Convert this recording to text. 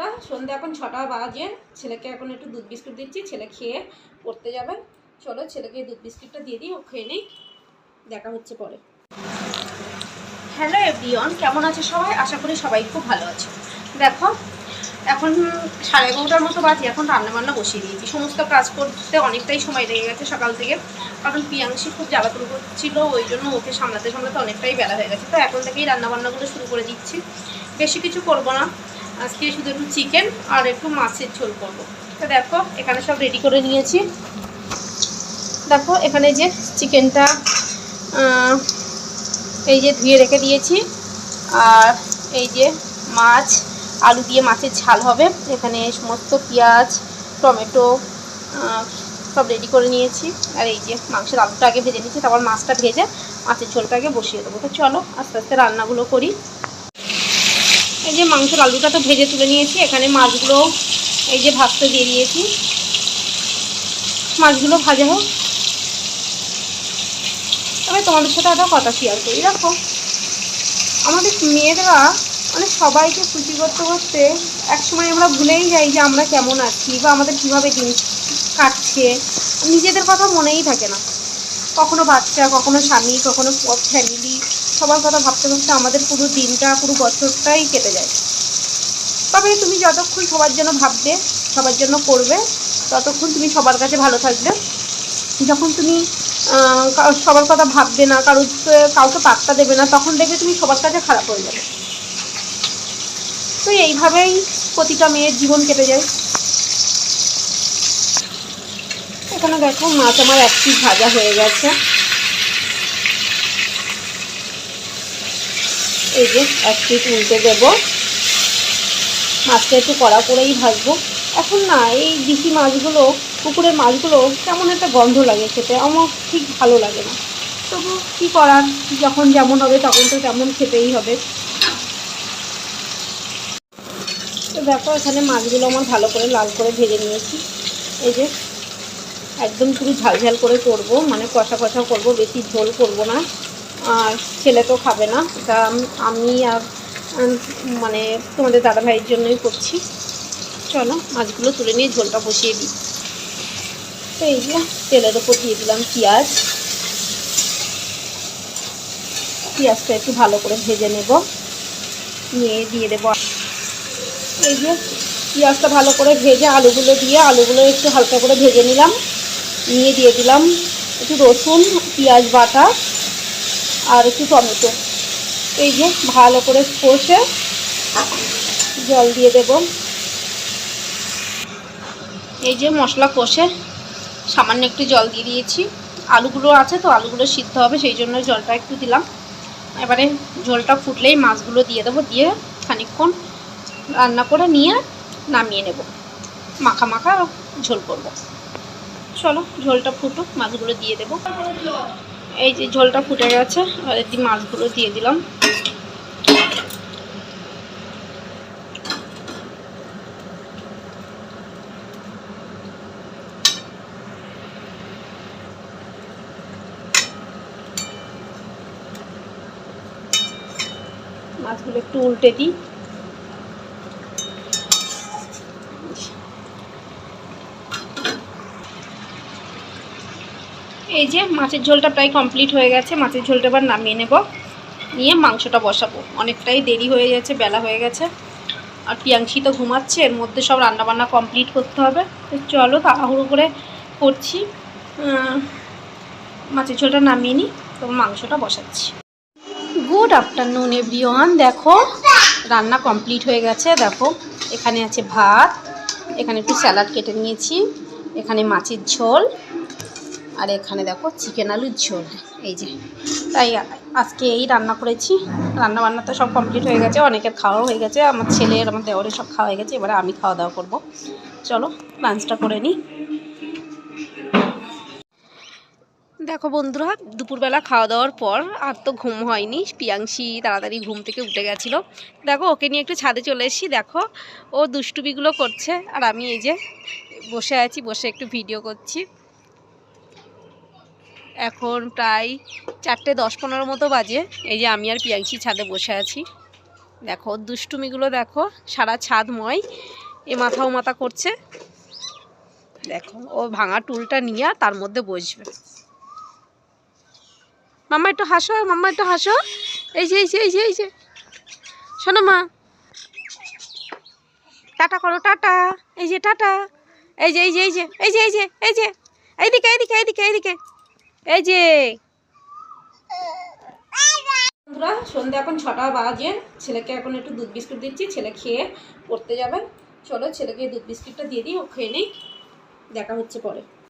বন্ধুরা, সন্ধ্যা এখন 6টা বাজে। ছেলেকে এখন একটু দুধ বিস্কুট দিচ্ছি, ছেলে খেয়ে পড়তে যাবে। চলো ছেলেকে দুধ বিস্কুটটা দিয়ে দিই, ও খেয়ে নেই, দেখা হচ্ছে পরে। হ্যালো এভরিওয়ান, কেমন আছে সবাই? আশা করি সবাই খুব ভালো আছে। দেখো এখন 11:30টার মতো বাজে, এখন রান্নাবান্না বসিয়ে দিয়েছি। সমস্ত কাজ করতে অনেকটাই সময় লেগে গেছে সকাল থেকে, কারণ প্রিয়াংশী খুব জ্বালাতন করছিল, ওই জন্য ওকে সামলাতে সামলাতে অনেকটাই বেলা হয়ে গেছে। তো এখন থেকেই রান্নাবান্নাগুলো শুরু করে দিচ্ছি। বেশি কিছু করব না, আজকে শুধু একটু চিকেন আর একটু মাছের ঝোল করবো। তো দেখো এখানে সব রেডি করে নিয়েছি। দেখো এখানে যে চিকেনটা এই যে ধুয়ে রেখে দিয়েছি, আর এই যে মাছ, আলু দিয়ে মাছের ঝাল হবে। এখানে সমস্ত পেঁয়াজ, টমেটো সব রেডি করে নিয়েছি। আর এই যে মাংসের আলুটা আগে ভেজে নিয়েছি, তারপর মাছটা ভেজে মাছের ঝোলটা আগে বসিয়ে দেবো। তো চলো আস্তে আস্তে রান্নাগুলো করি। এই যে মাংসের আলুটা তো ভেজে তুলে নিয়েছি, এখানে মাছগুলো এই যে ভাজতে দিয়ে দিয়েছি, মাছগুলো ভাজা হোক। তবে তোমাদের সাথে একটা কথা শেয়ার করি। দেখো আমাদের মেয়েরা মানে সবাইকে খুশি করতে করতে একসময় আমরা ভুলেই যাই যে আমরা কেমন আছি বা আমাদের কীভাবে দিন কাটছে, নিজেদের কথা মনেই থাকে না। কখনো বাচ্চা, কখনো স্বামী, কখনো ফ্যামিলি, সবার কথা ভাবতে ভাবতে আমাদের পুরো দিনটা, পুরো বছরটাই কেটে যায়। তবে তুমি যতক্ষণ সবার জন্য ভাববে, সবার জন্য করবে, ততক্ষণ তুমি সবার কাছে ভালো থাকবে। যখন তুমি সবার কথা ভাববে না, কাউকে পাত্তা দেবে না, তখন দেখবে তুমি সবার কাছে খারাপ হয়ে যাবে। তো এইভাবেই প্রতিটা মেয়ের জীবন কেটে যায়। এখানে দেখো মাছ আমার এক পিস ভাজা হয়ে গেছে। এই যে এক পিস উল্টে দেবো, মাছটা একটু কড়া করেই ভাজবো। এখন না এই দেশি মাছগুলো, পুকুরের মাছগুলো কেমন একটা গন্ধ লাগে খেতে, আমার ঠিক ভালো লাগে না। তবু কী করার, যখন যেমন হবে তখন তো তেমন খেতেই হবে। তো দেখো এখানে মাছগুলো আমার ভালো করে লাল করে ভেজে নিয়েছি। এই যে একদম পুরো ঝাল ঝাল করে করবো, মানে কষা কষা করবো, বেশি ঝোল করবো না। আর ছেলে তো খাবে না, এটা আমি আর মানে তোমাদের দাদা ভাইয়ের জন্যই করছি। চলো মাছগুলো তুলে নিয়ে ঝোলটা বসিয়ে দিই। তো এই যে তেলের ওপর দিয়ে দিলাম পেঁয়াজ, পেঁয়াজটা একটু ভালো করে ভেজে নেব, নিয়ে দিয়ে দেবো। এই যে পেঁয়াজটা ভালো করে ভেজে আলুগুলো দিয়ে, আলুগুলো একটু হালকা করে ভেজে নিলাম, নিয়ে দিয়ে দিলাম একটু রসুন, পেঁয়াজ বাটা আর একটু টমেটো। এই যে ভালো করে কষে জল দিয়ে দেব। এই যে মশলা কষে সামান্য একটু জল দিয়ে দিয়েছি, আলুগুলো আছে তো আলুগুলো সিদ্ধ হবে, সেই জন্য জলটা একটু দিলাম। এবারে ঝোলটা ফুটলেই মাছগুলো দিয়ে দেবো, দিয়ে খানিকক্ষণ রান্না করে নিয়ে নামিয়ে নেব, মাখা মাখা ঝোল করব। চলো ঝোলটা ফুটুক, মাছগুলো দিয়ে দেবো। এই যে ঝোলটা ফুটে গেছে, এবার মাছগুলো দিয়ে দিলাম। মাছগুলো একটু উল্টে দিই। এই যে মাছের ঝোলটা প্রায় কমপ্লিট হয়ে গেছে, মাছের ঝোলটা এবার নামিয়ে নেব, নিয়ে মাংসটা বসাবো। অনেকটাই দেরি হয়ে গেছে, বেলা হয়ে গেছে, আর প্রিয়াংশী তো ঘুমাচ্ছে, এর মধ্যে সব রান্নাবান্না কমপ্লিট করতে হবে। তো চলো তাড়াহুড়ো করে করছি, মাছের ঝোলটা নামিয়ে নিই, তো মাংসটা বসাচ্ছি। গুড আফটারনুন এভরিওয়ান, দেখো রান্না কমপ্লিট হয়ে গেছে। দেখো এখানে আছে ভাত, এখানে একটু স্যালাড কেটে নিয়েছি, এখানে মাছের ঝোল, আর এখানে দেখো চিকেন আলুর ঝোল। এই যে তাই আজকে এই রান্না করেছি। রান্নাবান্না তো সব কমপ্লিট হয়ে গেছে, অনেকের খাওয়াও হয়ে গেছে, আমার ছেলের, আমার দেওরের সব খাওয়া হয়ে গেছে। এবারে আমি খাওয়া দাওয়া করবো। চলো লাঞ্চটা করে নিই। দেখো বন্ধুরা, দুপুরবেলা খাওয়া দাওয়ার পর আর তো ঘুম হয়নি, প্রিয়াংশী তাড়াতাড়ি ঘুম থেকে উঠে গেছিলো। দেখো ওকে নিয়ে একটু ছাদে চলে এসেছি, দেখো ও দুষ্টুমিগুলো করছে, আর আমি এই যে বসে আছি, বসে একটু ভিডিও করছি। এখন প্রায় 4:10-15 মতো বাজে। এই যে আমি আর প্রিয়াংশী ছাদে বসে আছি। দেখো দুষ্টুমিগুলো দেখো, সারা ছাদময় এ মাথা ও মাথা করছে। দেখো ও ভাঙা টুলটা নিয়ে তার মধ্যে বসবে। মাম্মা একটু হাসো, মাম্মা একটু হাসো। এই যে এই যে এই যে এই যে শোনো মা, টাটা করো, টাটা। এই যে টাটা। এই যে এই যে এই যে এই যে এই যে এই যে এইদিকে এইদিকে এইদিকে এইদিকে এই যে। বন্ধুরা সন্ধ্যা এখন 6টা বাজে, ছেলেকে এখন একটু দুধ বিস্কুট দিচ্ছি, ছেলে খেয়ে পড়তে যাবে। চলো ছেলেকে দুধ বিস্কুটটা দিয়ে দিই, ও খেয়ে নেই, দেখা হচ্ছে পরে।